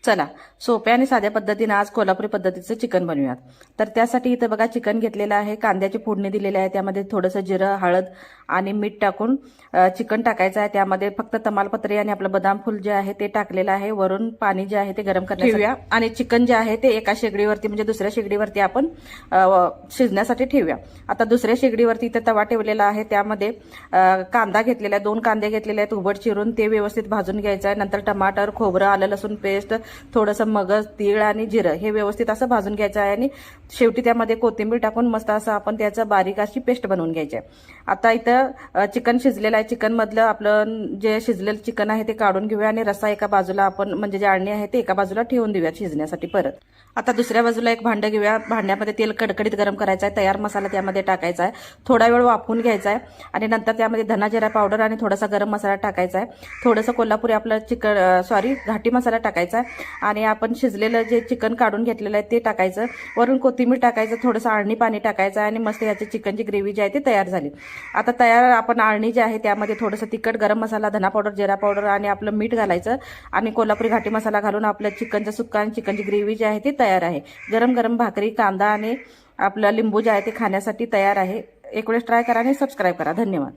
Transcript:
चला सोप्या आणि साध्या पद्धतीने आज कोल्हापुरी पद्धतीचं चिकन बनवूयात। तर त्यासाठी इथं बघा चिकन घेतलेलं आहे, कांद्याची फोडणी दिलेली आहे, त्यामध्ये थोडंसं जिरं, हळद आणि मीठ टाकून चिकन टाकायचं आहे। त्यामध्ये फक्त तमालपत्री आणि आपलं बदाम फूल जे आहे ते टाकलेलं आहे। वरून पाणी जे आहे ते गरम करण्यासाठी ठेवूया आणि चिकन जे आहे ते एका शेगडीवरती म्हणजे दुसऱ्या शेगडीवरती आपण शिजण्यासाठी ठेवूया। आता दुसऱ्या शेगडीवरती इथं तवा ठेवलेला आहे, त्यामध्ये कांदा घेतलेला आहे, 2 कांदे घेतलेले आहेत उभट चिरून, ते व्यवस्थित भाजून घ्यायचं आहे। नंतर टमाटर, खोबरं, आलं लसूण पेस्ट, थोडंसं मगज, तीळ आणि जिरं हे व्यवस्थित असं भाजून घ्यायचं आहे आणि शेवटी त्यामध्ये कोथिंबीर टाकून मस्त असं आपण त्याचं बारीक अशी पेस्ट बनवून घ्यायची आहे। आता इथं चिकन शिजलेलं आहे, चिकन मधलं आपलं जे शिजलेलं चिकन आहे ते काढून घेऊया आणि रस्सा एका बाजूला आपण म्हणजे जे आळणी आहे ते एका बाजूला ठेवून देऊया शिजण्यासाठी। परत आता दुसऱ्या बाजूला एक भांडं घेऊया, भांड्यामध्ये तेल कडकडीत गरम करायचं आहे, तयार मसाला त्यामध्ये टाकायचा आहे, थोडा वेळ वाफवून घ्यायचा आहे आणि नंतर त्यामध्ये धना जिरा पावडर आणि थोडासा गरम मसाला टाकायचा आहे, थोडंसं कोल्हापुरी आपलं घाटी मसाला टाकायचा आहे आणि आपण शिजलेलं जे चिकन काढून घेतलेलं आहे ते टाकायचं, वरून कोथिंबीर टाकायचं, थोडंसं आळणी पाणी टाकायचं आणि मस्त याची चिकनची ग्रेव्ही जी आहे ती तयार झाली। आता तयार आपण आळणी जी आहे त्यामध्ये थोडंसं तिखट, गरम मसाला, धना पावडर, जिरा पावडर आणि आपलं मीठ घालायचं आणि कोल्हापुरी घाटी मसाला घालून आपलं चिकनचं सुक्का आणि चिकनची ग्रेव्ही जी आहे ती तयार आहे। गरम गरम भाकरी, कांदा आणि आपलं लिंबू जे आहे ते खाण्यासाठी तयार आहे। एक वेळेस ट्राय करा आणि सबस्क्राईब करा। धन्यवाद।